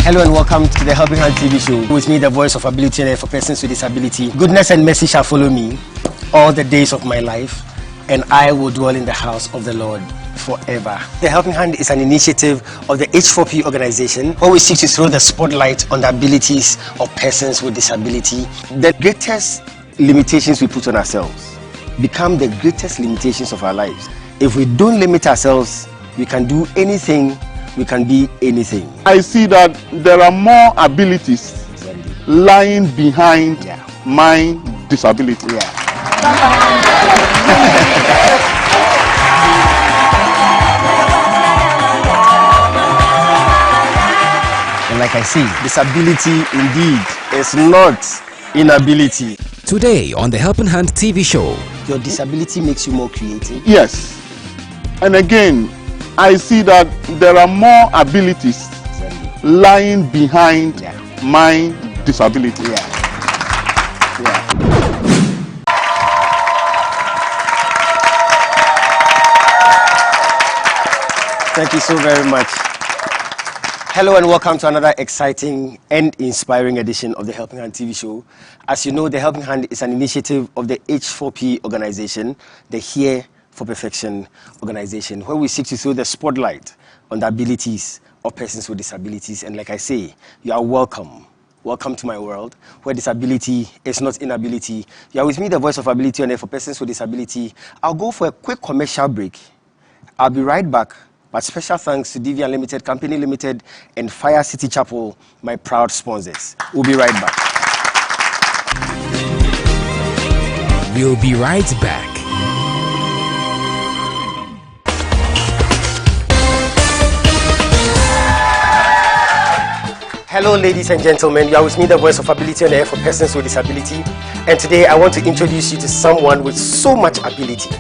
Hello and welcome to the Helping Hand TV show. With me, the voice of ability and for persons with disability. Goodness and mercy shall follow me all the days of my life, and I will dwell in the house of the Lord forever. The Helping Hand is an initiative of the H4P Organization where we seek to throw the spotlight on the abilities of persons with disability. The greatest limitations we put on ourselves become the greatest limitations of our lives. If we don't limit ourselves, we can do anything, we can be anything. I see that there are more abilities lying behind my disability. And like I say, disability indeed is not inability. Today on the Helping Hand TV show, your disability makes you more creative. Yes. And again, I see that there are more abilities lying behind my disability. Thank you so very much. Hello and welcome to another exciting and inspiring edition of the Helping Hand TV show. As you know, the Helping Hand is an initiative of the H4P Organization, the Here for Perfection Organization, where we seek to throw the spotlight on the abilities of persons with disabilities. And like I say, you are welcome. Welcome to my world, where disability is not inability. You are with me, the voice of ability and for persons with disability. I'll go for a quick commercial break. I'll be right back. But special thanks to DV Unlimited, Company Limited, and Fire City Chapel, my proud sponsors. We'll be right back. we'll be right back. Hello ladies and gentlemen, you are with me, the voice of ability on air for persons with disability, and today I want to introduce you to someone with so much ability.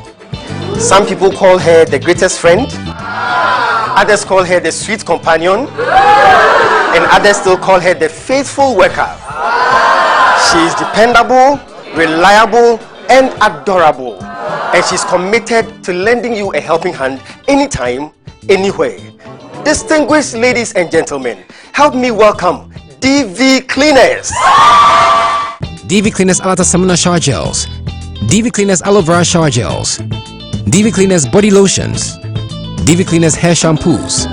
Some people call her the greatest friend, others call her the sweet companion, and others still call her the faithful worker. She is dependable, reliable, and adorable, and she's committed to lending you a helping hand anytime, anywhere. Distinguished ladies and gentlemen, help me welcome DV Cleaners. DV Cleaners Alata Samana Shower Gels, DV Cleaners Aloe Vera Shower Gels, DV Cleaners Body Lotions, DV Cleaners Hair Shampoos,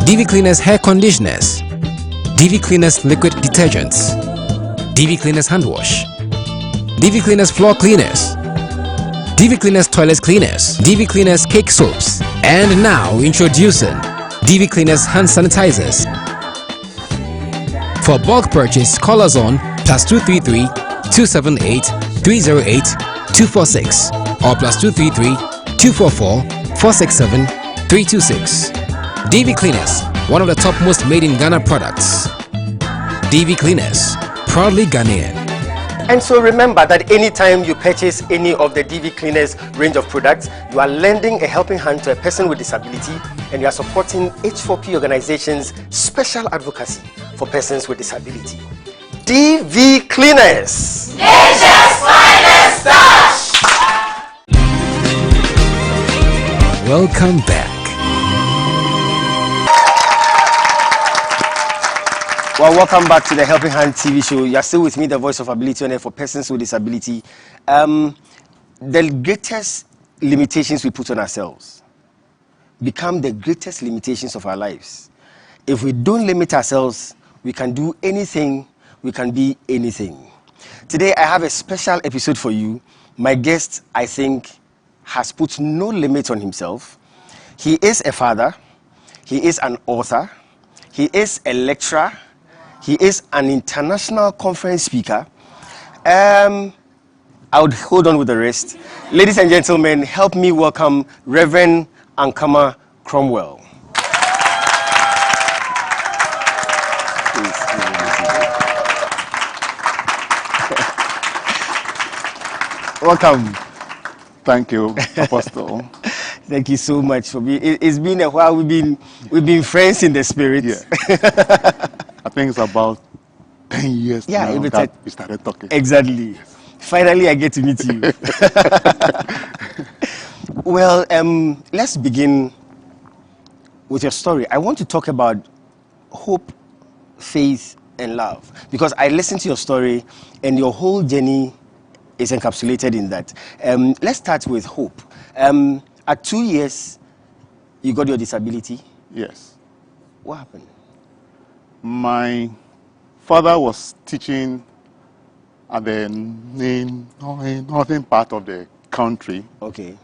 DV Cleaners Hair Conditioners, DV Cleaners Liquid Detergents, DV Cleaners Hand Wash, DV Cleaners Floor Cleaners, DV Cleaners Toilet Cleaners, DV Cleaners Cake Soaps, and now introducing DV Cleaners Hand Sanitizers. For bulk purchase, call us on +233 278 308 246 or +233 244 467 326. DV Cleaners, one of the top most made in Ghana products. DV Cleaners, proudly Ghanaian. And so remember that anytime you purchase any of the DV Cleaners range of products, you are lending a helping hand to a person with disability, and you are supporting H4P Organization's special advocacy for persons with disability. DV Cleaners, Nature's finest touch. Welcome back. Well, welcome back to the Helping Hand TV show. You are still with me, the voice of ability on air for persons with disability. The greatest limitations we put on ourselves become the greatest limitations of our lives. If we don't limit ourselves, we can do anything, we can be anything. Today, I have a special episode for you. My guest, I think, has put no limit on himself. He is a father, he is an author, he is a lecturer, he is an international conference speaker. I would hold on with the rest. Ladies and gentlemen, help me welcome Reverend Ankama Cromwell. Welcome. Thank you, Apostle. Thank you so much for being. It's been a while. We've been friends in the spirit. Yeah. I think it's about 10 years now that we started talking. Exactly. Finally, I get to meet you. Well, let's begin with your story. I want to talk about hope faith, and love? Because I listened to your story, and your whole journey is encapsulated in that. Let's start with hope. At 2 years, you got your disability. Yes. What happened? My father was teaching at the northern part of the country. Okay.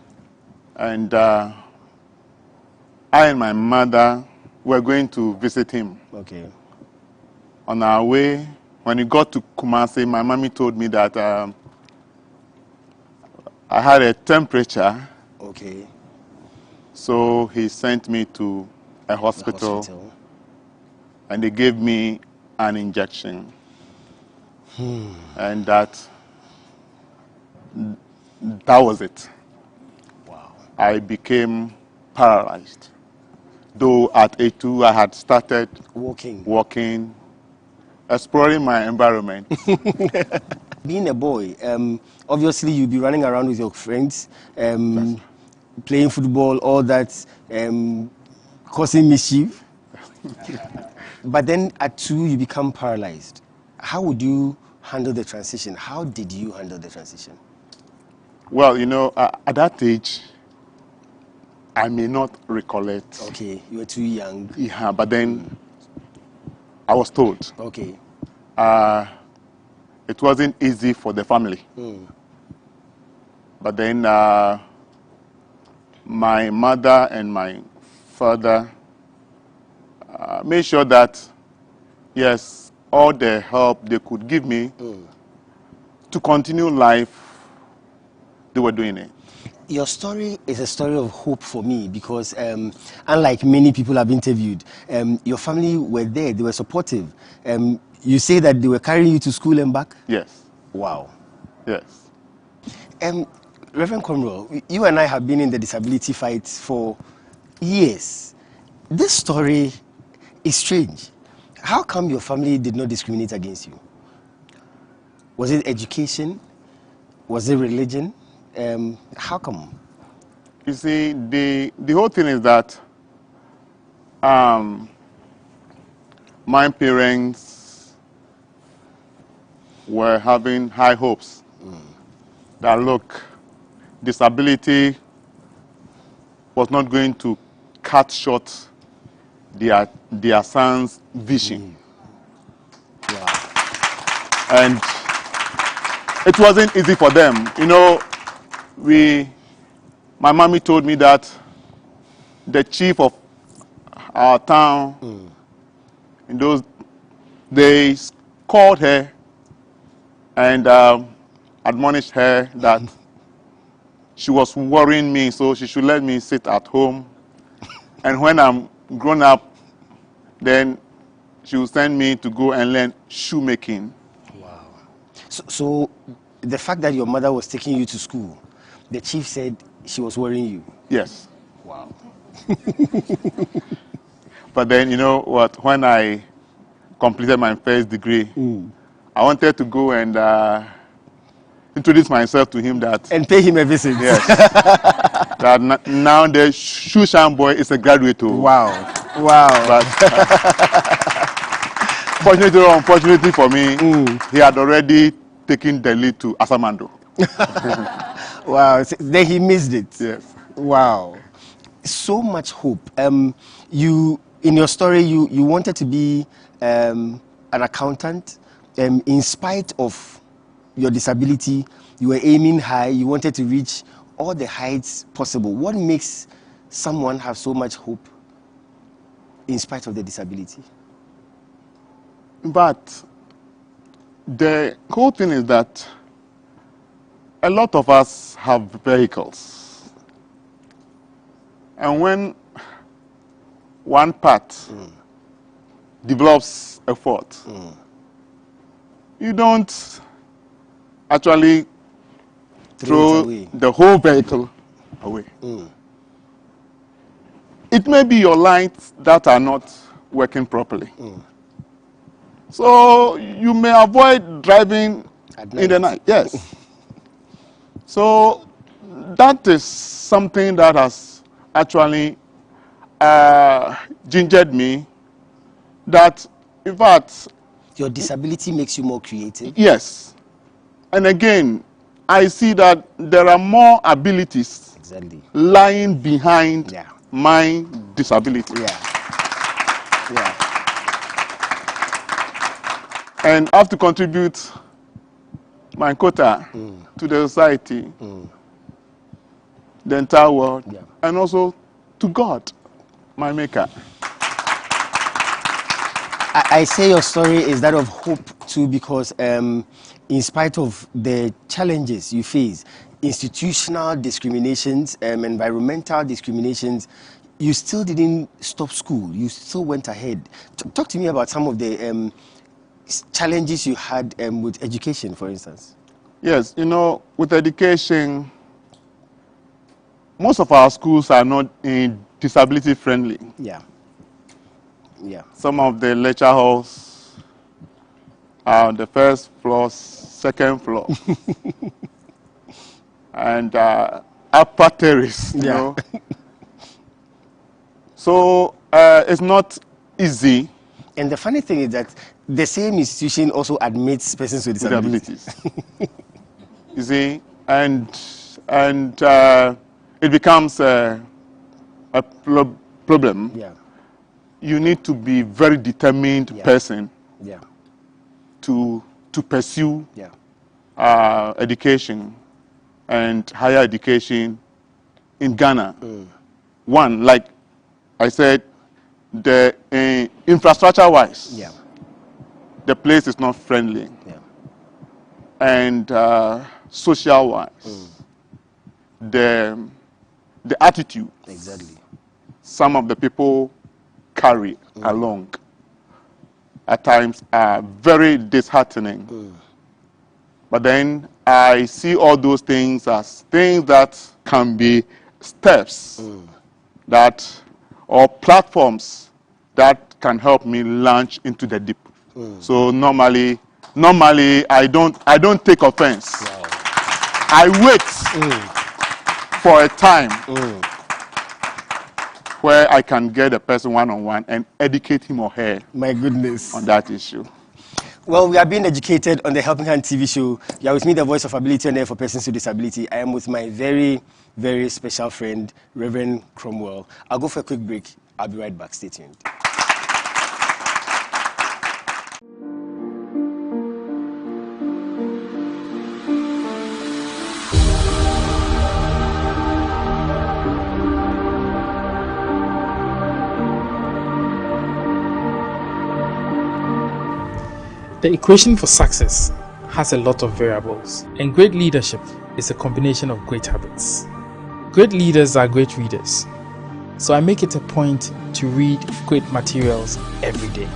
And I and my mother were going to visit him. Okay. On our way, when we got to Kumasi, my mommy told me that I had a temperature. Okay. So he sent me to a hospital, and they gave me an injection. And that was it. Wow. I became paralyzed. Though at A2 I had started walking, exploring my environment. Being a boy, obviously you'll be running around with your friends, playing football, all that, causing mischief. But then at 2, you become paralyzed. How would you handle the transition? How did you handle the transition? Well, you know, at that age, I may not recollect. Okay, you were too young. Yeah, but then I was told. Okay. It wasn't easy for the family. But then my mother and my father made sure that, yes, all the help they could give me to continue life, they were doing it. Your story is a story of hope for me because unlike many people I've interviewed, your family were there, they were supportive. You say that they were carrying you to school and back? Yes. Wow. Yes. Reverend Cromwell, you and I have been in the disability fight for years. This story is strange. How come your family did not discriminate against you? Was it education? Was it religion? How come? You see, the whole thing is that my parents were having high hopes that, look, disability was not going to cut short their son's vision. Wow. And it wasn't easy for them. You know, my mommy told me that the chief of our town in those days called her and admonished her that she was worrying me, so she should let me sit at home. And when I'm grown up, then she will send me to go and learn shoemaking. Wow. So the fact that your mother was taking you to school, the chief said she was worrying you? Yes. Wow. But then, you know what, when I completed my first degree, I wanted to go and introduce myself to him and pay him a visit. Yes. That now the Shushan boy is a graduate too. Wow. Wow. But fortunately or unfortunately for me, he had already taken the lead to Asamando. Wow. Then he missed it. Yes. Wow. So much hope. You, in your story, you wanted to be an accountant. In spite of your disability, you were aiming high. You wanted to reach all the heights possible. What makes someone have so much hope in spite of the disability? But the whole thing is that a lot of us have vehicles. And when one part develops a fault, you don't actually throw the whole vehicle away. It may be your lights that are not working properly. So you may avoid driving in the night. Yes. So that is something that has actually gingered me, that In fact, Your disability makes you more creative. yes. And again, I see that there are more abilities Exactly. lying behind Yeah. my disability. Yeah. Yeah. And I have to contribute my quota to the society, the entire world, Yeah. and also to God, my maker. I say your story is that of hope too, because in spite of the challenges you face, institutional discriminations, environmental discriminations, you still didn't stop school. You still went ahead. Talk to me about some of the challenges you had with education, for instance. Yes, you know, with education, most of our schools are not disability friendly. Yeah. Yeah. Some of the lecture halls are on the first floor, second floor, and upper terrace, you Yeah. know. So it's not easy And the funny thing is that the same institution also admits persons with with disabilities. abilities. You see, and it becomes a problem. Yeah. You need to be very determined Yeah. person Yeah. to pursue Yeah. education and higher education in Ghana. One, like I said, the infrastructure-wise, Yeah. the place is not friendly, Yeah. and social-wise, the attitude Exactly. some of the people carry along at times are very disheartening. But then I see all those things as things that can be steps that or platforms that can help me launch into the deep. So normally I don't take offense. Wow. I wait for a time where I can get a person one-on-one and educate him or her My goodness. on that issue. Well, we are being educated on the Helping Hand TV show. You are with me, the voice of ability on air for persons with disability. I am with my very, very special friend, Reverend Cromwell. I'll go for a quick break. I'll be right back. Stay tuned. The equation for success has a lot of variables, and great leadership is a combination of great habits. Great leaders are great readers, so I make it a point to read great materials every day.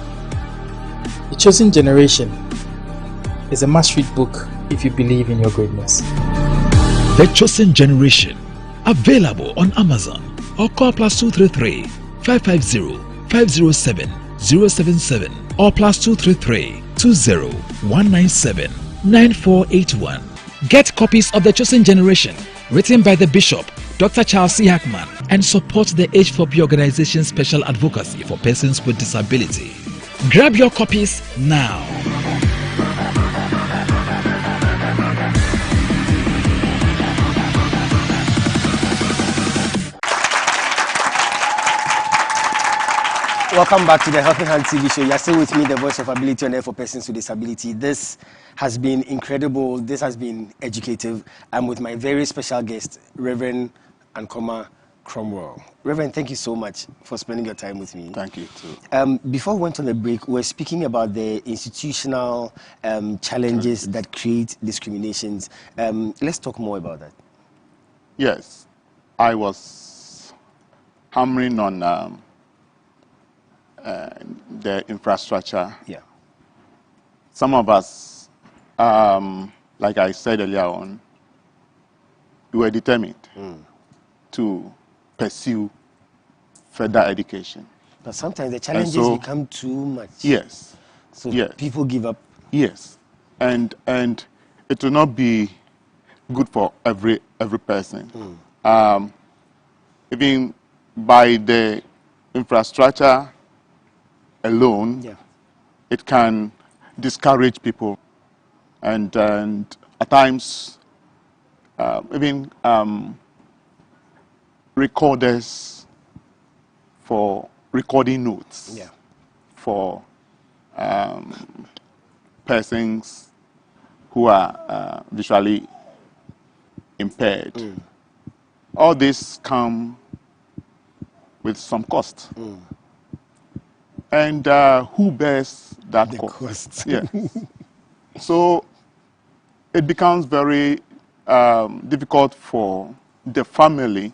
The Chosen Generation is a must-read book if you believe in your greatness. The Chosen Generation, available on Amazon or call +233 550 507 077 or +233 20 197 9481. Get copies of The Chosen Generation, written by the Bishop, Dr. Charles C. Hackman, and support the H4P Organization Special Advocacy for Persons with Disability. Grab your copies now. Welcome back to the Helping Hand TV show. You're still with me, the voice of ability on air for persons with disability. This has been incredible. This has been educative. I'm with my very special guest, Reverend Ankoma Cromwell. Reverend, thank you so much for spending your time with me. Thank you, too. Before we went on the break, we were speaking about the institutional challenges that create discriminations. Let's talk more about that. Yes, I was hammering on the infrastructure. Yeah. Some of us, like I said earlier on, we were determined to pursue further education. But sometimes the challenges become too much. Yes. So yes. people give up. Yes. And it will not be good for every person. Even by the infrastructure alone, Yeah. it can discourage people, and at times even recorders for recording notes, Yeah. for persons who are visually impaired. All this come with some cost. And who bears that The cost? cost. Yes. So it becomes very difficult for the family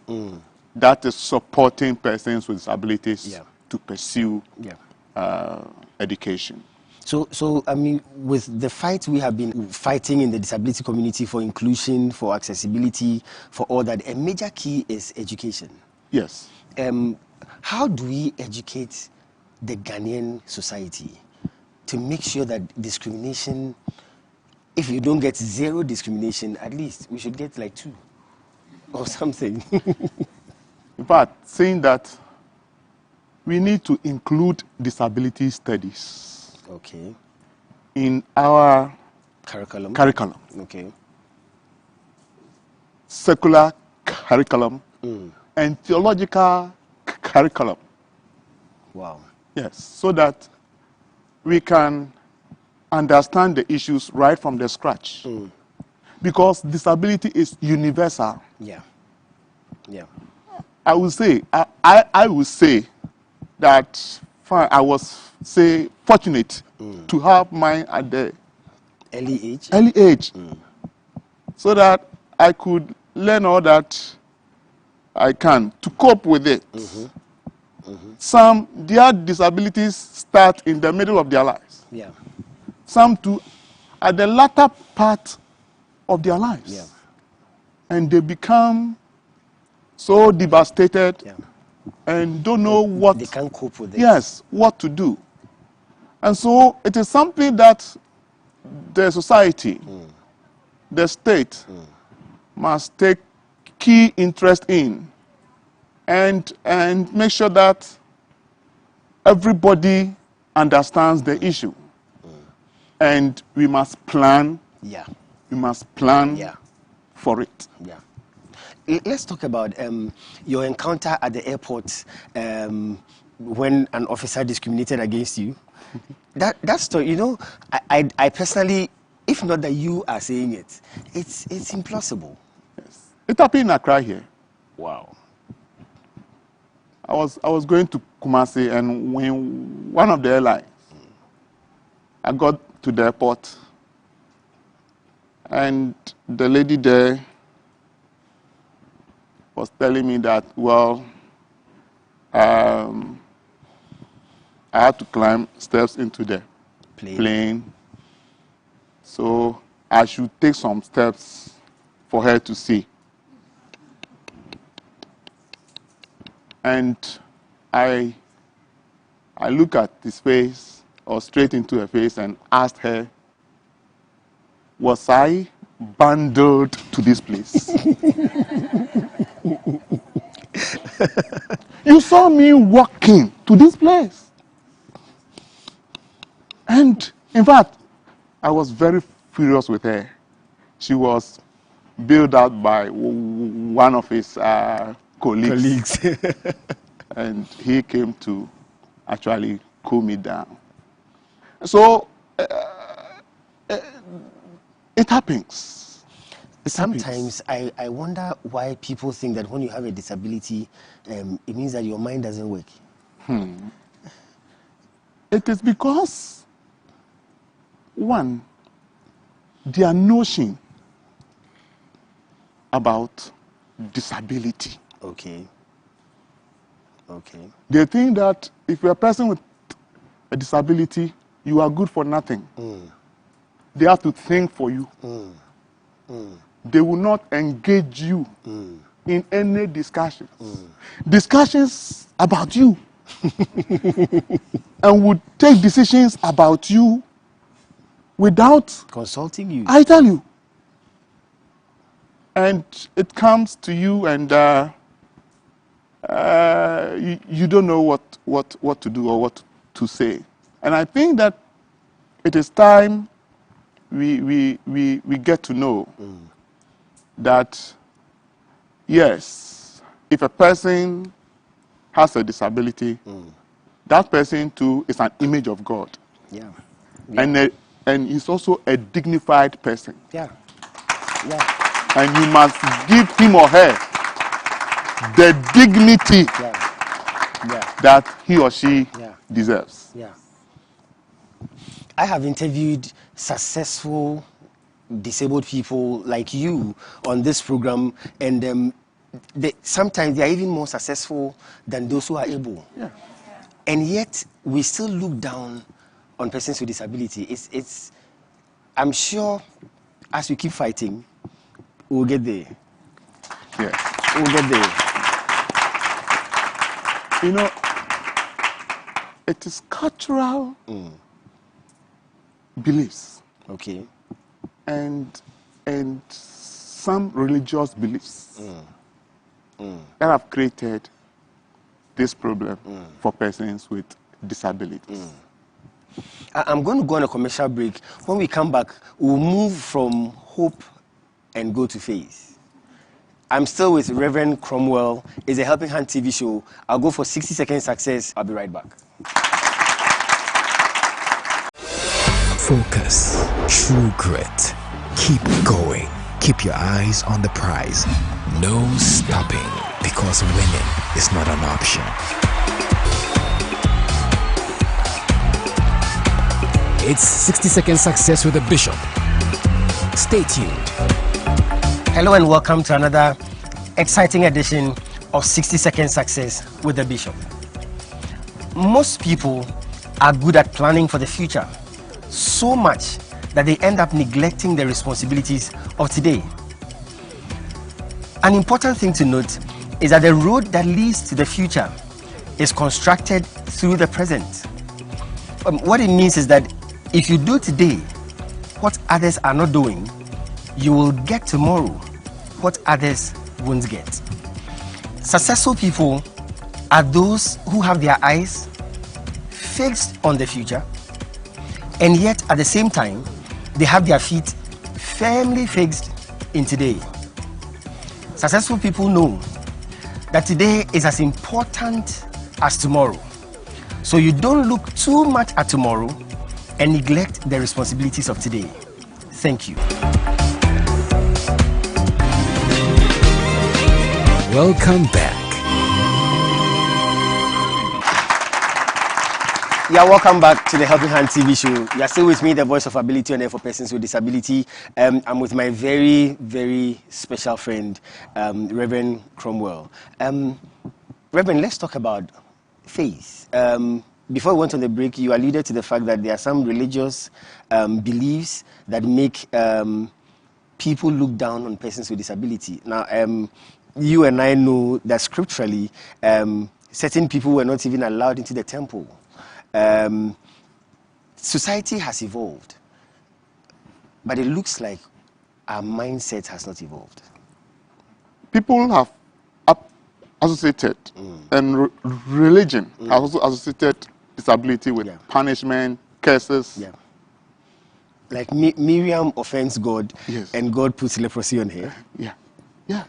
that is supporting persons with disabilities Yeah. to pursue Yeah. education. So I mean, with the fight we have been fighting in the disability community for inclusion, for accessibility, for all that, a major key is education. Yes. How do we educate the Ghanaian society to make sure that discrimination, if you don't get zero discrimination, at least we should get like 2 or something? In fact, saying that we need to include disability studies Okay. in our Curriculum. Okay. secular curriculum and theological curriculum. Wow. Yes, so that we can understand the issues right from the scratch. Because disability is universal. Yeah. Yeah. I would say, I would say that I was, say, fortunate to have mine at the Early age. early age, so that I could learn all that I can to cope with it. Some, their disabilities start in the middle of their lives. Yeah. Some too at the latter part of their lives. Yeah. And they become so devastated Yeah. and don't know what, They can't cope with it. yes, what to do. And so it is something that the society, the state, must take key interest in and make sure that everybody understands the issue. And we must plan. Yeah. We must plan Yeah. for it. Yeah. Let's talk about your encounter at the airport when an officer discriminated against you. That story, you know, I personally, if not that you are saying it, it's implausible. Yes. It happened in Accra here. Wow. I was going to Kumasi, and when one of the airlines, I got to the airport, and the lady there was telling me that, well, I had to climb steps into the plane, so I should take some steps for her to see. And I looked at his face, or straight into her face, and asked her, was I bundled to this place? You saw me walking to this place. And in fact, I was very furious with her. She was bailed out by one of his colleagues. And he came to actually cool me down. So it happens. Sometimes I wonder why people think that when you have a disability, it means that your mind doesn't work. It is because, one, their notion about disability. Okay. Okay. They think that if you're a person with a disability, you are good for nothing. They have to think for you. They will not engage you in any discussions. Discussions about you. And would take decisions about you without Consulting you. I tell you. And it comes to you, and you don't know what to do or what to say. And I think that it is time we get to know that, yes, if a person has a disability, that person too is an image of God. Yeah. And he's also a dignified person. Yeah. Yeah. And you must give him or her the dignity that he or she deserves. Yeah. I have interviewed successful disabled people like you on this program, and sometimes they are even more successful than those who are able. Yeah. And yet we still look down on persons with disability. It's I'm sure as we keep fighting, we'll get there. Yeah. We'll get there. You know, it is cultural beliefs. Okay. And some religious beliefs that have created this problem for persons with disabilities. I'm going to go on a commercial break. When we come back, we'll move from hope and go to faith. I'm still with Reverend Cromwell. It's a Helping Hand TV show. I'll go for 60 seconds success. I'll be right back. Focus, true grit. Keep going. Keep your eyes on the prize. No stopping, because winning is not an option. It's 60-second success with the Bishop. Stay tuned. Hello and welcome to another exciting edition of 60-second success with the Bishop. Most people are good at planning for the future, so much that they end up neglecting the responsibilities of today. An important thing to note is that the road that leads to the future is constructed through the present. What it means is that if you do today what others are not doing, you will get tomorrow what others won't get. Successful people are those who have their eyes fixed on the future, and yet at the same time, they have their feet firmly fixed in today. Successful people know that today is as important as tomorrow. So you don't look too much at tomorrow and neglect the responsibilities of today. Thank you. Welcome back. Yeah, welcome back to the Helping Hand TV show. You're still with me, the voice of ability on air for persons with disability. I'm with my very, very special friend, Reverend Cromwell. Reverend, let's talk about faith. Before we went on the break, you alluded to the fact that there are some religious beliefs that make people look down on persons with disability. Now, you and I know that scripturally, certain people were not even allowed into the temple. Society has evolved, but it looks like our mindset has not evolved. People have associated, and religion has also associated disability with punishment, curses. Yeah. Like Miriam offends God, and God puts leprosy on her. Yeah, yeah.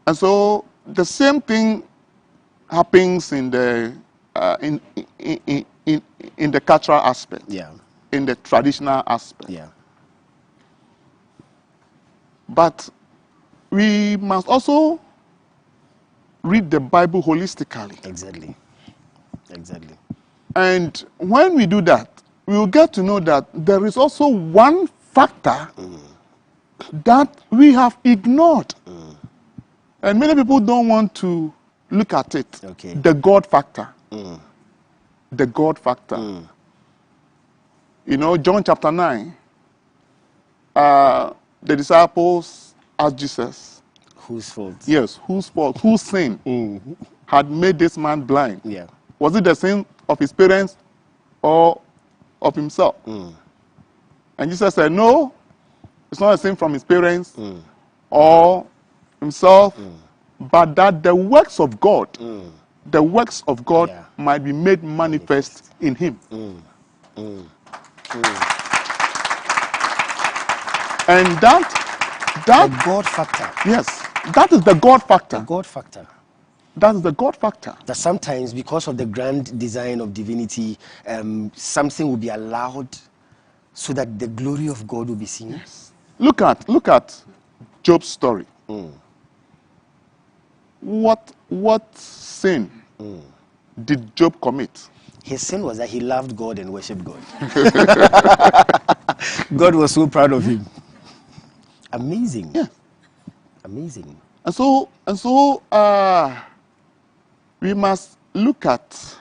And so the same thing happens in the in the cultural aspect, in the traditional aspect. Yeah. But we must also read the Bible holistically. Exactly. Exactly. And when we do that, we will get to know that there is also one factor that we have ignored. And many people don't want to look at it. Okay. The God factor. The God factor. You know, John chapter 9, the disciples asked Jesus, whose fault? Yes, whose fault? Whose sin had made this man blind? Yeah. Was it the sin of his parents or of himself? And Jesus said, no, it's not a sin from his parents or himself, but that the works of God, might be made manifest in him. And that, The God factor. yes, that is the God factor. The God factor. That is the God factor. That sometimes, because of the grand design of divinity, something will be allowed so that the glory of God will be seen. Yes. Look at Job's story. What sin did Job commit? His sin was that he loved God and worshipped God. God was so proud of him. Amazing. Yeah. Amazing. And so we must look at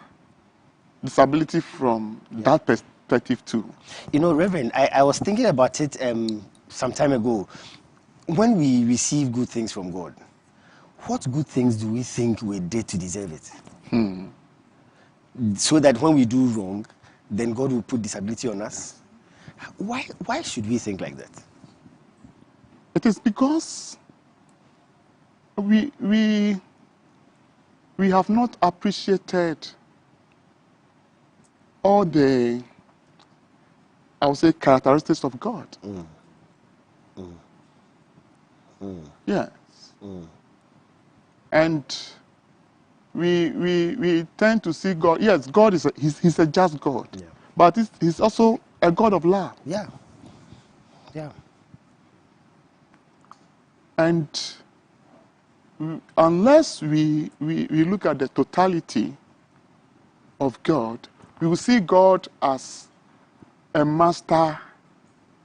disability from that perspective too. You know, Reverend, I was thinking about it some time ago. When we receive good things from God, what good things do we think we did to deserve it? So that when we do wrong, then God will put disability on us. Why should we think like that? It is because we have not appreciated all the, I would say, characteristics of God. Yes. And we tend to see God. Yes, God is he's a just God, but he's also a God of love. Yeah. Yeah. And unless we look at the totality of God, we will see God as a master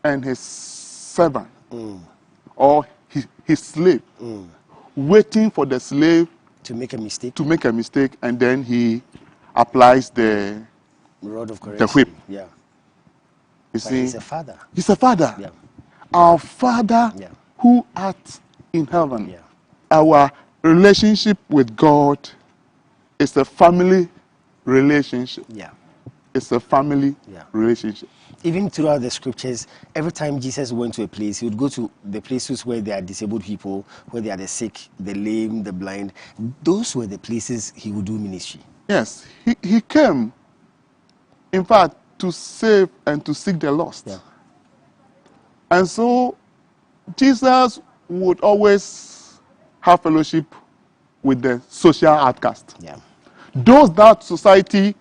and his servant, or his slave, waiting for the slave To make a mistake. to make a mistake, and then he applies the Rod of correction. whip. Yeah. You But see, he's a father. he's a father. Yeah. Our Father Yeah. who art in heaven. Yeah. Our relationship with God is a family relationship. Yeah. It's a family Yeah. relationship. Even throughout the scriptures, every time Jesus went to a place, he would go to the places where there are disabled people, where there are the sick, the lame, the blind. Those were the places he would do ministry. Yes, he came, in fact, to save and to seek the lost. Yeah. And so Jesus would always have fellowship with the social outcast. Yeah. Those that society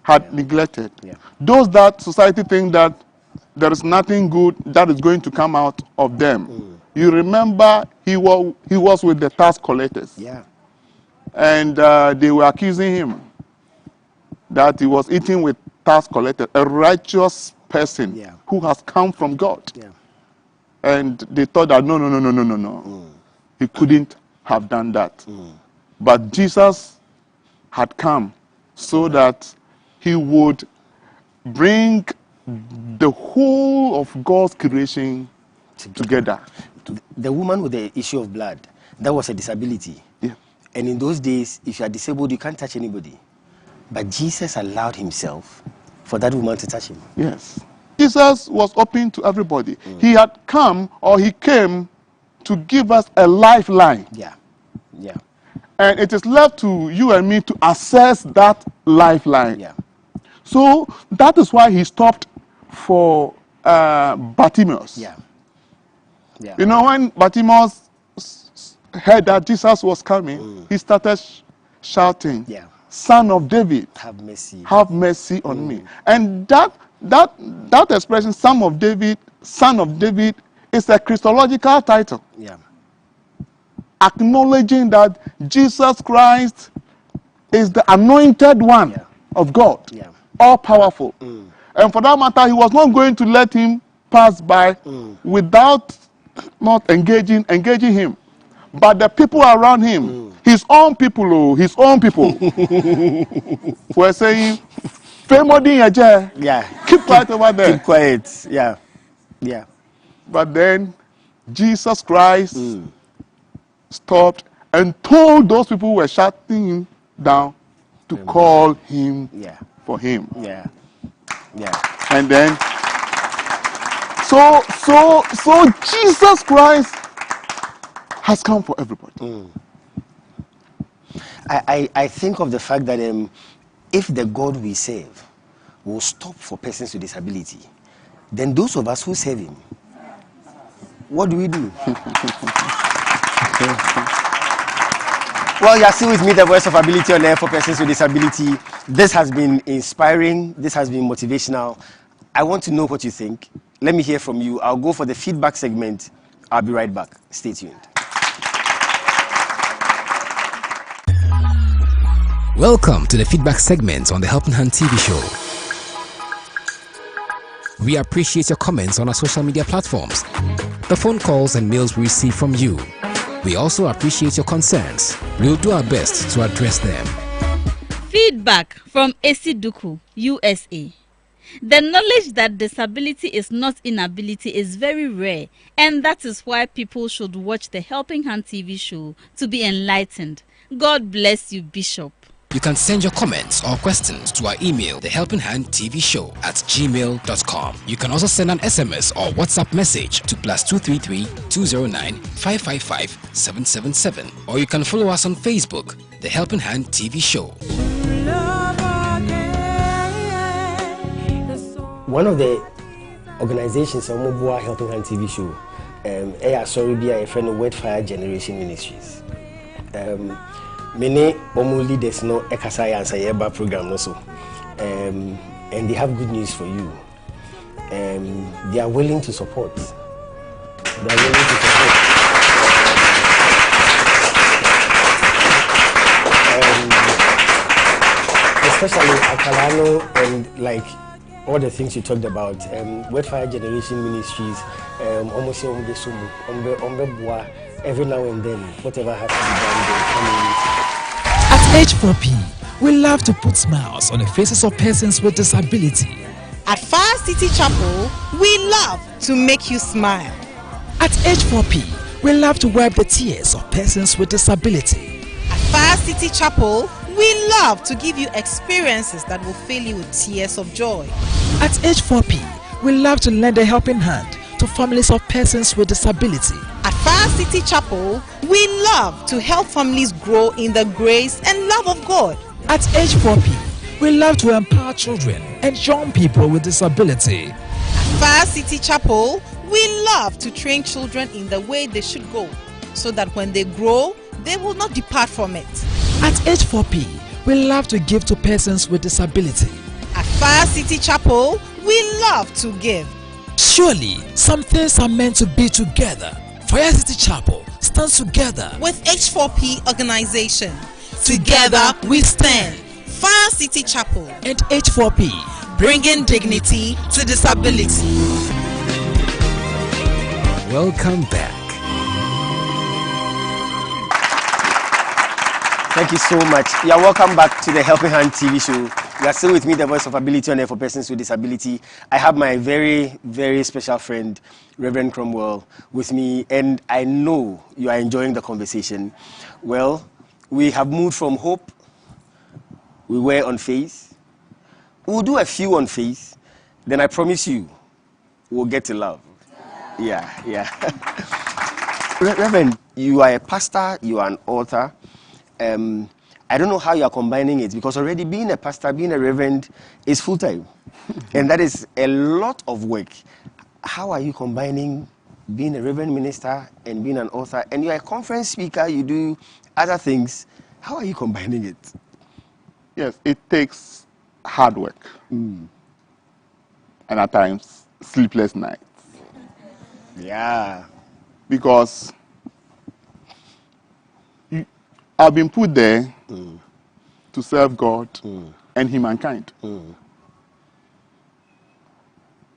had neglected. Yeah. Those that society think that there is nothing good that is going to come out of them. You remember he was with the tax collectors. Yeah. And they were accusing him that he was eating with tax collectors, a righteous person Yeah. who has come from God. Yeah. And they thought that no. He couldn't have done that. But Jesus had come so that he would bring the whole of God's creation together. The woman with the issue of blood, that was a disability. Yeah. And in those days, if you are disabled, you can't touch anybody. But Jesus allowed himself for that woman to touch him. Yes. Jesus was open to everybody. He had come, or he came, to give us a lifeline. Yeah. Yeah. And it is left to you and me to access that lifeline. Yeah. So that is why he stopped for Bartimaeus. Yeah. Yeah. You know, when Bartimaeus heard that Jesus was coming, he started shouting, Yeah. "Son of David, Have mercy. have mercy on me." And that expression, son of David, is a Christological title, Yeah. acknowledging that Jesus Christ is the anointed one of God, Yeah. all powerful. And for that matter, he was not going to let him pass by without not engaging him. But the people around him, his own people, were saying, Yeah. keep quiet over there. Keep quiet. Yeah. Yeah. But then Jesus Christ stopped and told those people who were shutting him down to call him Yeah. for him. Yeah. Yeah. And then so Jesus Christ has come for everybody. I think of the fact that if the God we serve will stop for persons with disability, then those of us who serve him, what do we do? Well, you're still with me, the voice of ability on air for persons with disability. This has been inspiring. This has been motivational. I want to know what you think. Let me hear from you. I'll go for the feedback segment. I'll be right back. Stay tuned. Welcome to the feedback segment on the Helping Hand TV show. We appreciate your comments on our social media platforms, the phone calls and mails we receive from you. We also appreciate your concerns. We'll do our best to address them. Feedback from Esiduku, USA. The knowledge that disability is not inability is very rare, and that is why people should watch the Helping Hand TV show to be enlightened. God bless you, Bishop. You can send your comments or questions to our email, thehelpinghandtvshow@gmail.com. You can also send an SMS or WhatsApp message to +233 209 555 777. Or you can follow us on Facebook, The Helping Hand TV Show. One of the organizations of Mobile Helping Hand TV show, sorry, be a friend of Wordfire Generation Ministries. Many Omo leaders know Ekasaya and Sayeba program also. And they have good news for you. They are willing to support. They are willing to support. Especially Akalano and like all the things you talked about. Wordfire Generation Ministries, almost every now and then, whatever has to be done, they come in. At H4P, we love to put smiles on the faces of persons with disability. At Fire City Chapel, we love to make you smile. At H4P, we love to wipe the tears of persons with disability. At Fire City Chapel, we love to give you experiences that will fill you with tears of joy. At H4P, we love to lend a helping hand to families of persons with disability. At Fire City Chapel, we love to help families grow in the grace and love of God. At H4P, we love to empower children and young people with disability. At Fire City Chapel, we love to train children in the way they should go, so that when they grow, they will not depart from it. At H4P, we love to give to persons with disability. At Fire City Chapel, we love to give. Surely, some things are meant to be together. Fire City Chapel stands together with H4P Organization. Together we stand. Fire City Chapel and H4P, bringing dignity to disability. Welcome back. Thank you so much. You are welcome back to the Helping Hand TV show. You are still with me, the voice of ability on air for persons with disability. I have my very, very special friend, Reverend Cromwell, with me, and I know you are enjoying the conversation. Well, we have moved from hope. We were on faith. We'll do a few on faith. Then I promise you, we'll get to love. Yeah. Reverend, you are a pastor, you are an author. I don't know how you are combining it, because already being a pastor, being a reverend is full-time. And that is a lot of work. How are you combining being a reverend minister and being an author? And you're a conference speaker, you do other things. How are you combining it? Yes, it takes hard work. And at times, sleepless nights. Yeah. Because I've been put there to serve God and humankind.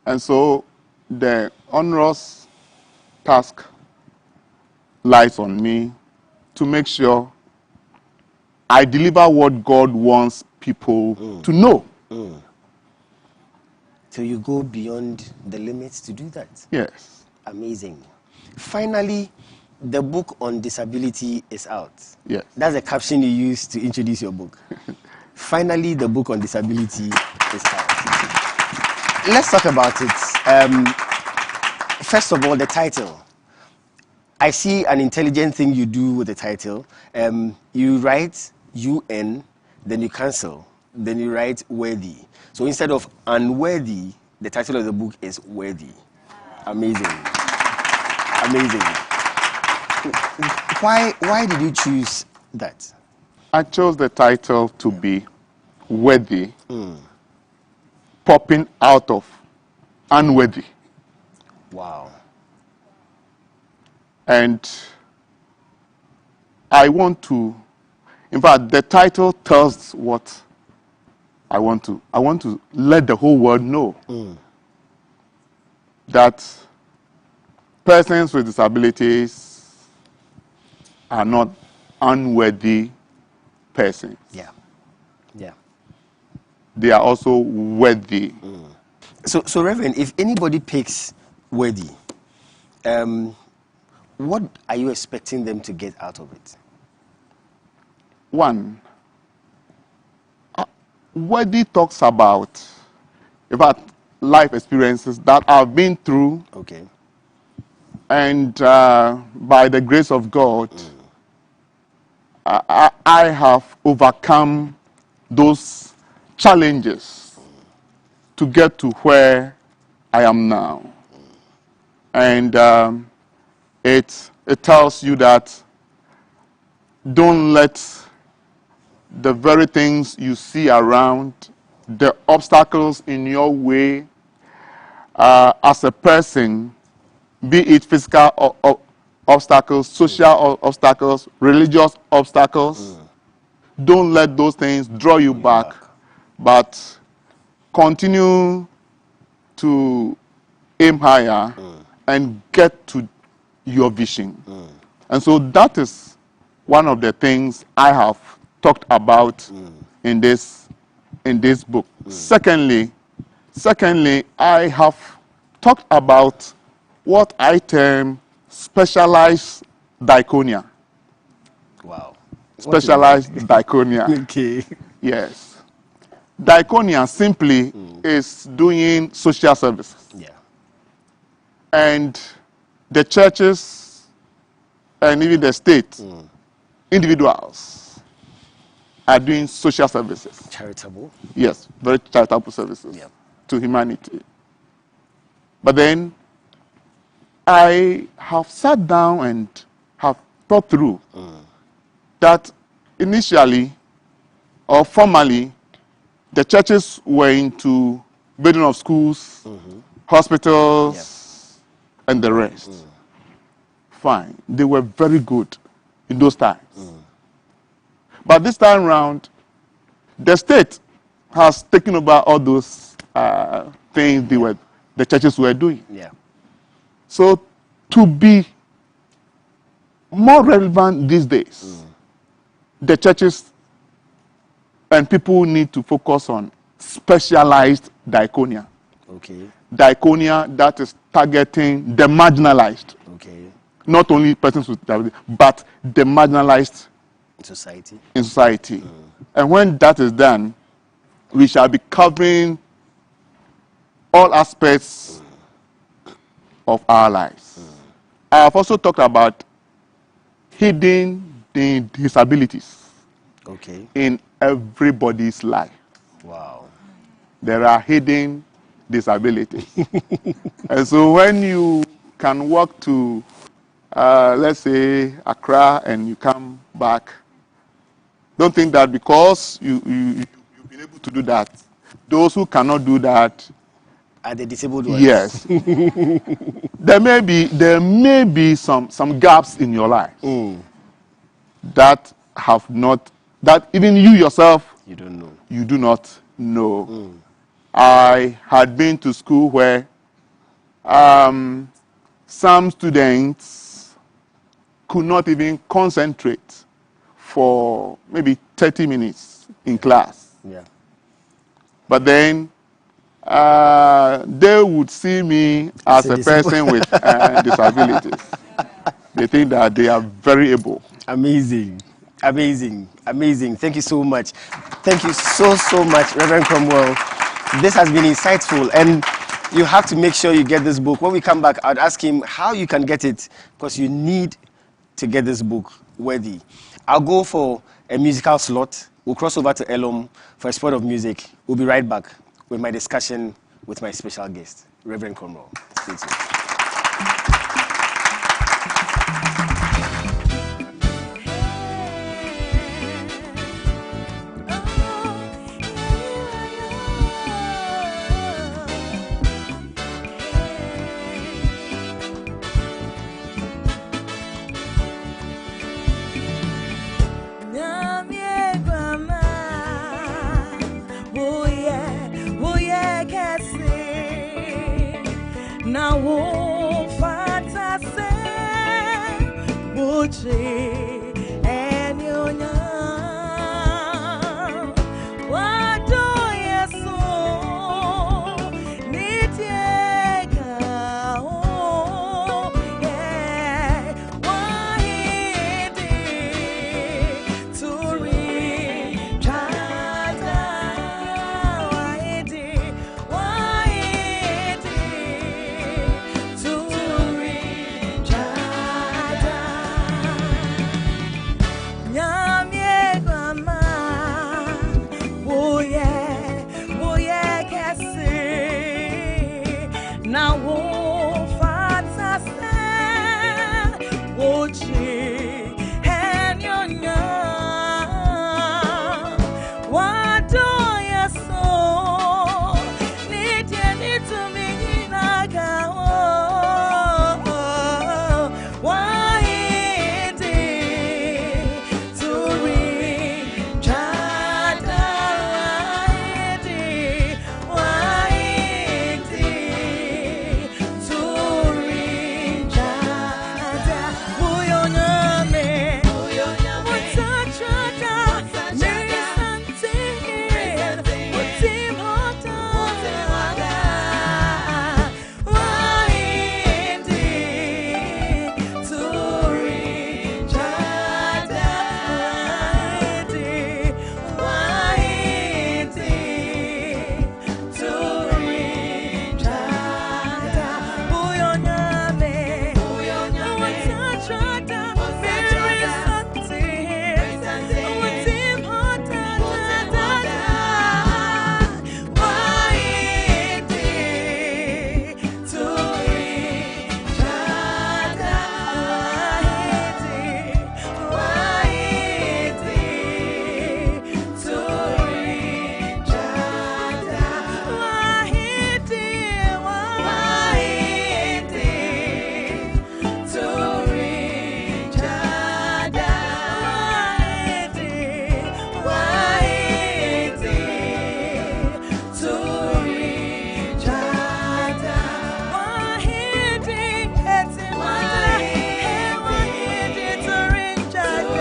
And so the onerous task lies on me to make sure I deliver what God wants people to know. So you go beyond the limits to do that? Yes. Amazing. Finally, the book on disability is out. Yes. That's the caption you use to introduce your book. Finally, the book on disability is out. Let's talk about it. First of all, the title. I see an intelligent thing you do with the title. You write UN, then you cancel then you write worthy. So instead of unworthy, the title of the book is Worthy. Amazing. Amazing. Why did you choose that? I chose the title to be Worthy, popping out of unworthy. Wow. And I want to, in fact, the title tells what I want to. I want to let the whole world know that persons with disabilities are not unworthy persons. Yeah. Yeah. They are also worthy. So Reverend, if anybody picks worthy, what are you expecting them to get out of it? One, worthy talks about, in fact, life experiences that I've been through. Okay. And by the grace of God, I have overcome those challenges to get to where I am now. And it tells you that don't let the very things you see around, the obstacles in your way, as a person, be it physical obstacles, social obstacles, religious obstacles, don't let those things draw you back, but continue to aim higher and get to your vision. And so that is one of the things I have talked about in this book. Secondly, I have talked about what I term specialized diaconia. Wow. Specialized diaconia. Okay. Yes. Diaconia simply is doing social services. Yeah. And the churches and even the state, individuals, are doing social services. Charitable. Yes, very charitable services to humanity. But then I have sat down and have thought through that initially or formally the churches were into building of schools, hospitals, and the rest. Fine. They were very good in those times. But this time around, the state has taken over all those things the churches were doing. Yeah. So to be more relevant these days, the churches and people need to focus on specialized diaconia. Okay. Diaconia that is targeting the marginalized. Okay. Not only persons with disability, but the marginalized Society. in society. And when that is done, we shall be covering all aspects of our lives. I have also talked about hidden disabilities in everybody's life. Wow. There are hidden disabilities. And so when you can walk to, let's say, Accra and you come back, don't think that because you've been able to do that, those who cannot do that Are the disabled ones? Yes. there may be some gaps in your life that have not, that even you yourself You don't know. you do not know. I had been to school where some students could not even concentrate for maybe 30 minutes in class. Yeah. But then they would see me as a person with disabilities. They think that they are very able. Amazing. Amazing. Amazing. Thank you so much. Thank you so much, Reverend Cromwell. This has been insightful, and you have to make sure you get this book. When we come back, I'd ask him how you can get it, because you need to get this book, Worthy. I'll go for a musical slot. We'll cross over to Elom for a spot of music. We'll be right back with my discussion with my special guest, Reverend Cromwell. Stay tuned. Now, Fata say, Buchi, and you know what do you so? Nitiega, oh, yeah, why did to read Chata? Why did now, Fata say, Buchi, and you know what do you so? Need to me naga, why did to read Chata? Why did to read Chata? Uyonyame, what's a Chata? Mary Santin, what's him hota? Why did to read Chata? Why did to read Chata? Uyonyame, what's a Chata? Mary Santin, what's him hota? Why did to read Chata? Why did to read Chata? Why did to read Chata? Why did to read Chata? Why did to read Chata?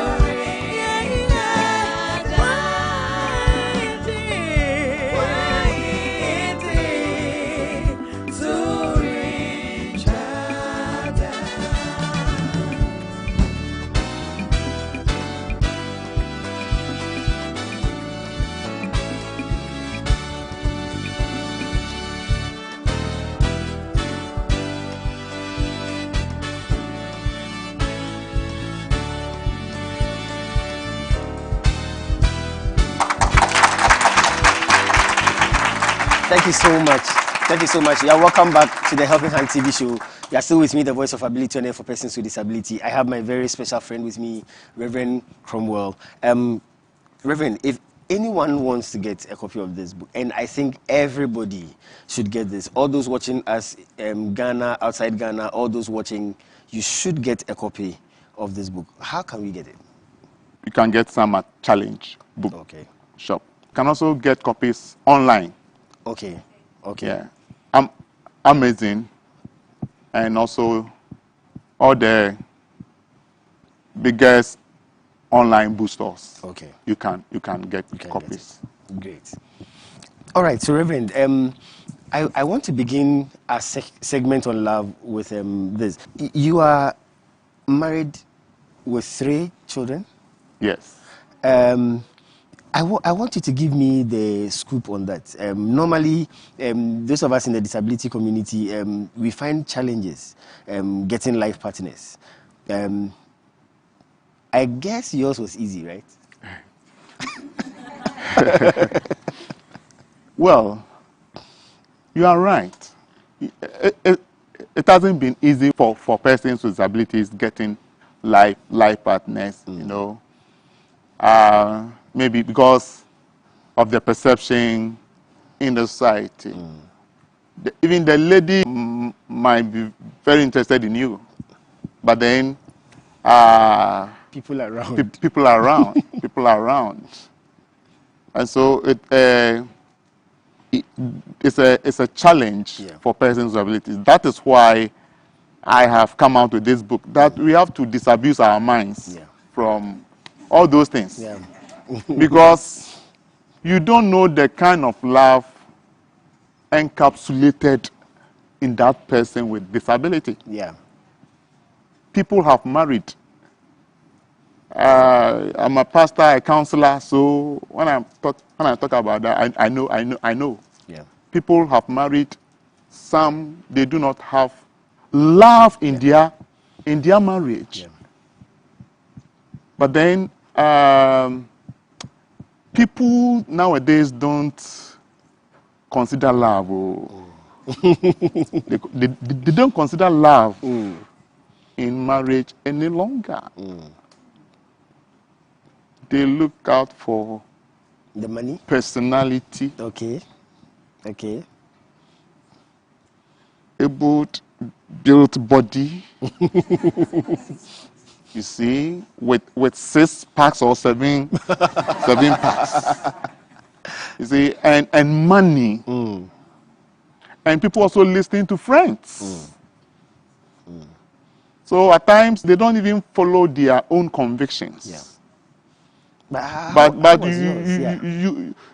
To read Chata. Thank you so much. Thank you so much. You're welcome back to the Helping Hand TV show. You're still with me, the voice of ability on air for persons with disability. I have my very special friend with me, Reverend Cromwell. Reverend, if anyone wants to get a copy of this book, and I think everybody should get this, all those watching us, Ghana, outside Ghana, all those watching, you should get a copy of this book. How can we get it? You can get some at Challenge Book Okay. Shop. You can also get copies online. Okay. Okay. Yeah. Amazing. And also all the biggest online bookstores. Okay. You can get can copies. get it. Great. All right, so Reverend, I want to begin a segment on love with this. You are married with 3 children? Yes. I want you to give me the scoop on that. Normally, those of us in the disability community, we find challenges getting life partners. I guess yours was easy, right? Well, you are right. It hasn't been easy for persons with disabilities getting life partners, you know. Maybe because of the perception in the society. Even the lady might be very interested in you, but then People around. people are around, people are around, and so it's a challenge for persons with disabilities. That is why I have come out with this book, that we have to disabuse our minds from all those things. Because you don't know the kind of love encapsulated in that person with disability. People have married. I'm a pastor, a counselor, so when I talk about that, I know. People have married. Some they do not have love in their marriage. But then people nowadays don't consider love. They don't consider love in marriage any longer. They look out for the money, personality. Okay. Able built body. You see, with 6 packs or 7 packs. You see, and money. And people also listening to friends. So at times they don't even follow their own convictions. But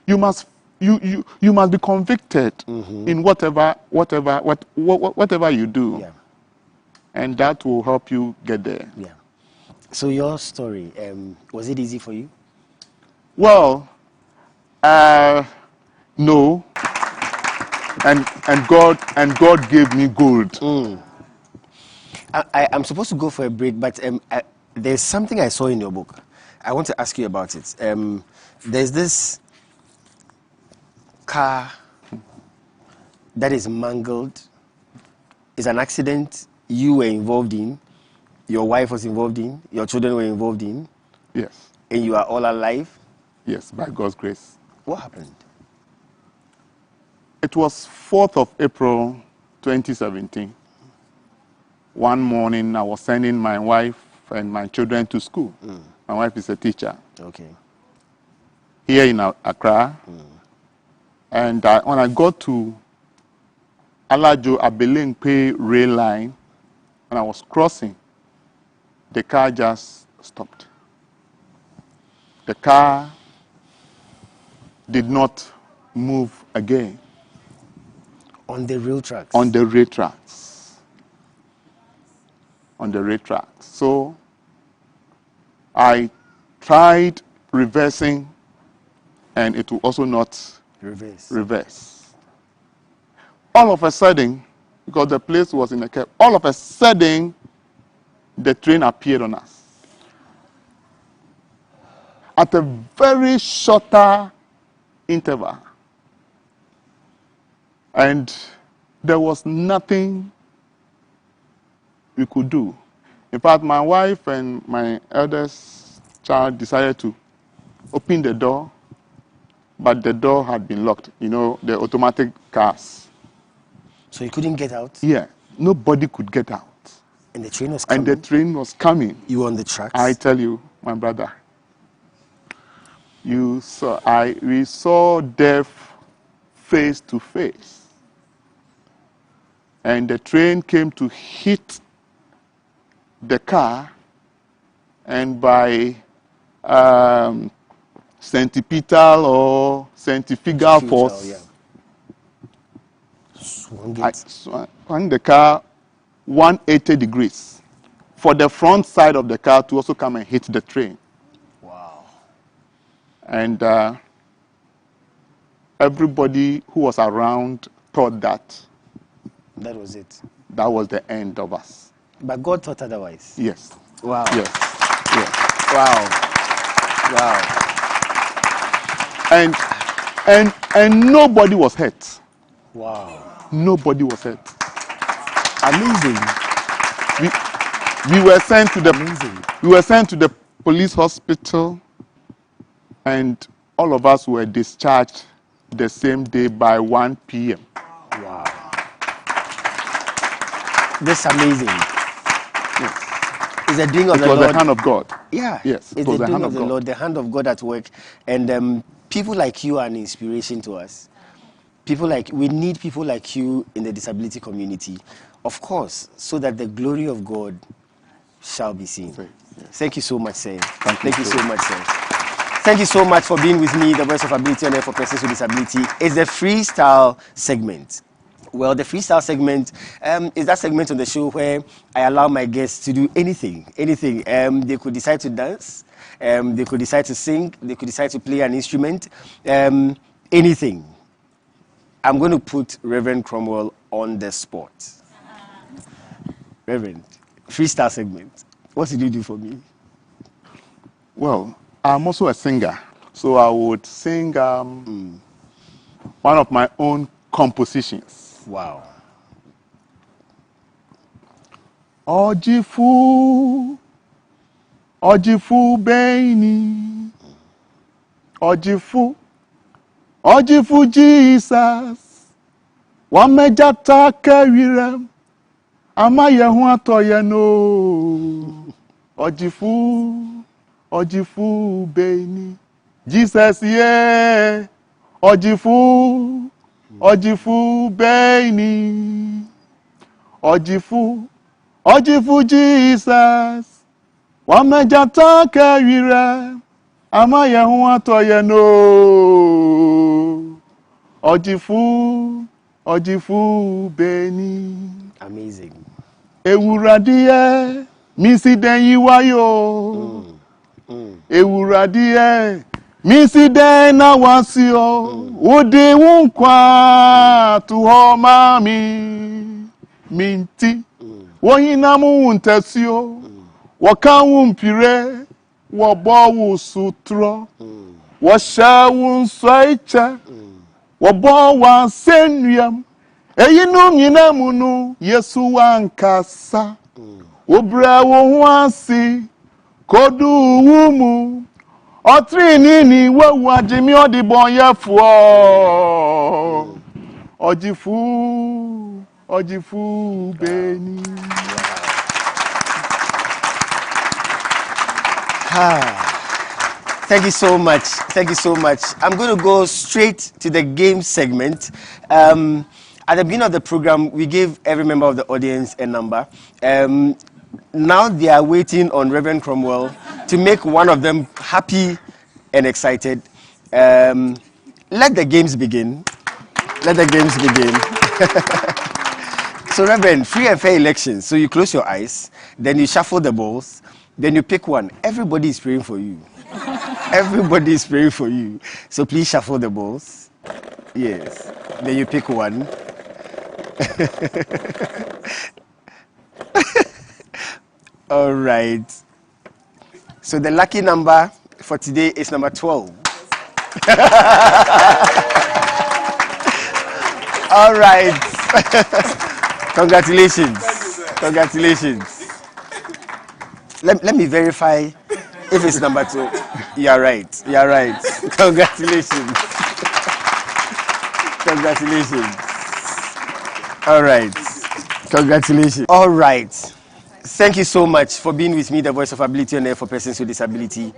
you must be convicted in whatever you do, and that will help you get there. So your story, was it easy for you? Well, no, and God gave me gold. I'm supposed to go for a break, but there's something I saw in your book. I want to ask you about it. There's this car that is mangled. It's an accident you were involved in, your wife was involved in, your children were involved in. Yes. And you are all alive? Yes, by God's grace. What happened? It was 4th of April, 2017. One morning, I was sending my wife and my children to school. My wife is a teacher. Here in Accra. And when I got to Alajo Abelengpe rail line, and I was crossing, the car just stopped. The car did not move again. On the rail tracks? On the rail tracks. On the rail tracks. So I tried reversing, and it will also not reverse. All of a sudden, because the place was in a curve, all of a sudden, the train appeared on us. At a very shorter interval. And there was nothing we could do. In fact, my wife and my eldest child decided to open the door, but the door had been locked. You know, the automatic cars. So you couldn't get out? Yeah, nobody could get out. And the train was coming? And the train was coming. You were on the tracks? I tell you, my brother, we saw death face to face. And the train came to hit the and by centripetal or centrifugal force, I swung the car 180 degrees for the front side of the car to also come and hit the train. Wow. And everybody who was around thought that that was it. That was the end of us. But God thought otherwise. Yes. Wow. Yes. Yes. Wow. Wow. and nobody was hurt. Wow. Nobody was hurt. Amazing. We were sent to the police hospital, and all of us were discharged the same day by 1 p.m. Wow. That's amazing. Yes. It's the doing of It the was Lord. the hand of God. Yeah. Yes. It's the doing of the Lord, the hand of God at work. And people like you are an inspiration to us. We need people like you in the disability community. Of course, so that the glory of God shall be seen. Thank you so much, sir. Thank you so much, sir. Thank you so much for being with me, the Voice of Ability on Air for Persons with Disability. It's the freestyle segment. Well, the freestyle segment is that segment on the show where I allow my guests to do anything. They could decide to dance, they could decide to sing, they could decide to play an instrument, anything. I'm going to put Reverend Cromwell on the spot. Reverend, freestyle segment. What did you do for me? Well, I'm also a singer, so I would sing one of my own compositions. Wow. Ojifu Beni, Ojifu Jesus, Wamejata Kewirem, Amaye Huatoye no, Ojifu Beni, Jesus yeah, Ojifu Beni, Ojifu Jesus, Wamejata Kewirem, Amaye Huatoye no, Ojifu Beni. Amazing. Ewuradiye misi den yiwayo. Ewuradiye misi den na wasio. Udi wunkwa tuho mami minti. Wohina mu ntesio. Waka wumpire wabo wusutro. Washa wunsoiche. Wabo wa senuyam. Eyinu nyina munu Yesu wankasa obra wo hwasi kodu wumu otrini ni wewu adimi odibon yefo ojifu beni. Thank you so much. I'm going to go straight to the game segment. At the beginning of the program, we gave every member of the audience a number. Now they are waiting on Reverend Cromwell to make one of them happy and excited. Let the games begin. So Reverend, free and fair elections. So you close your eyes, then you shuffle the balls, then you pick one. Everybody is praying for you. So please shuffle the balls. Yes. Then you pick one. All right. So the lucky number for today is number 12. All right. Congratulations. Let me verify if it's number 2. You're right. Congratulations. All right. Congratulations. All right. Thank you so much for being with me, the Voice of Ability on Air for Persons with Disability.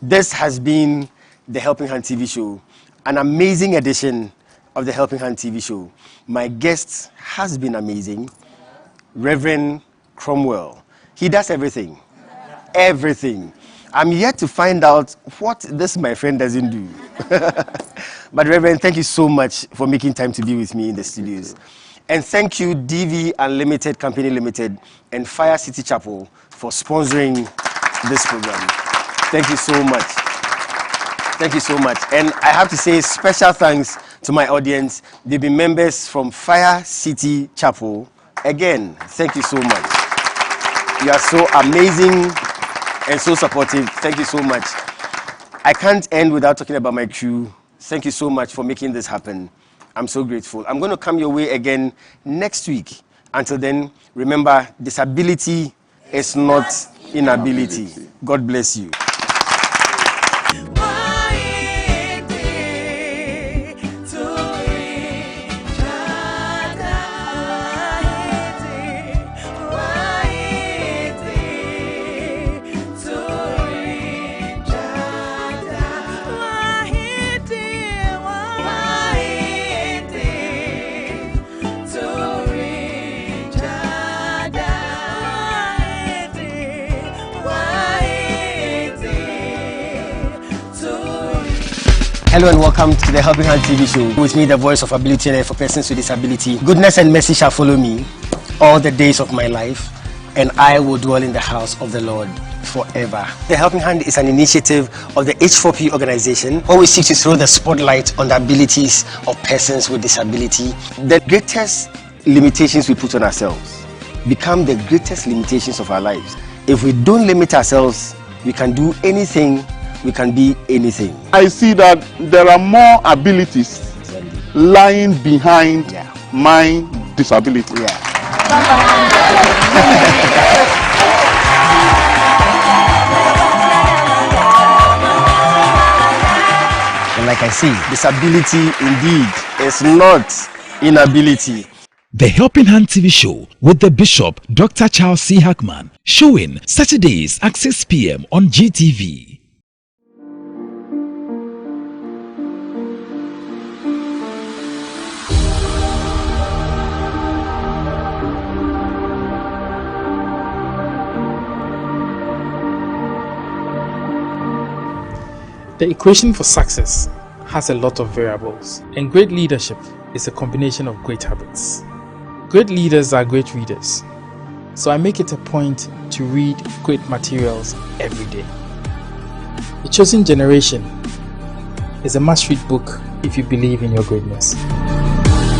This has been the Helping Hand TV show, an amazing edition of the Helping Hand TV show. My guest has been amazing, Reverend Cromwell. He does everything. I'm yet to find out what this my friend doesn't do. But Reverend, thank you so much for making time to be with me in the studios. And thank you, DV Unlimited Company Limited and Fire City Chapel for sponsoring this program. Thank you so much. And I have to say special thanks to my audience. They've been members from Fire City Chapel. Again, thank you so much. You are so amazing and so supportive. Thank you so much. I can't end without talking about my crew, Thank you so much for making this happen. I'm so grateful. I'm going to come your way again next week. Until then, remember, disability is not inability. God bless you. Hello and welcome to the Helping Hand TV show. With me, the voice of ability for persons with disability. Goodness and mercy shall follow me all the days of my life, and I will dwell in the house of the Lord forever. The Helping Hand is an initiative of the H4P Organization, where we seek to throw the spotlight on the abilities of persons with disability. The greatest limitations we put on ourselves become the greatest limitations of our lives. If we don't limit ourselves, we can do anything. We can be anything. I see that there are more abilities lying behind my disability. And like I say, disability indeed is not inability. The Helping Hand TV show with the Bishop Dr. Charles C. Hackman, showing Saturdays at 6 p.m. on GTV. The equation for success has a lot of variables, and great leadership is a combination of great habits. Great leaders are great readers, so I make it a point to read great materials every day. The Chosen Generation is a must-read book if you believe in your greatness.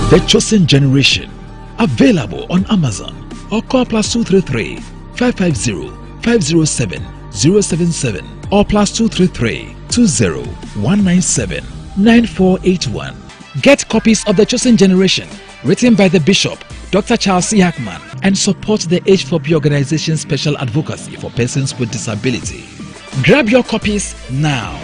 The Chosen Generation, available on Amazon or call +233 550 507 077 or +233 20 197 9481. Get copies of The Chosen Generation, written by the Bishop Dr. Charles C. Hackman, and support the H4P Organization Special Advocacy for Persons with Disability. Grab your copies now.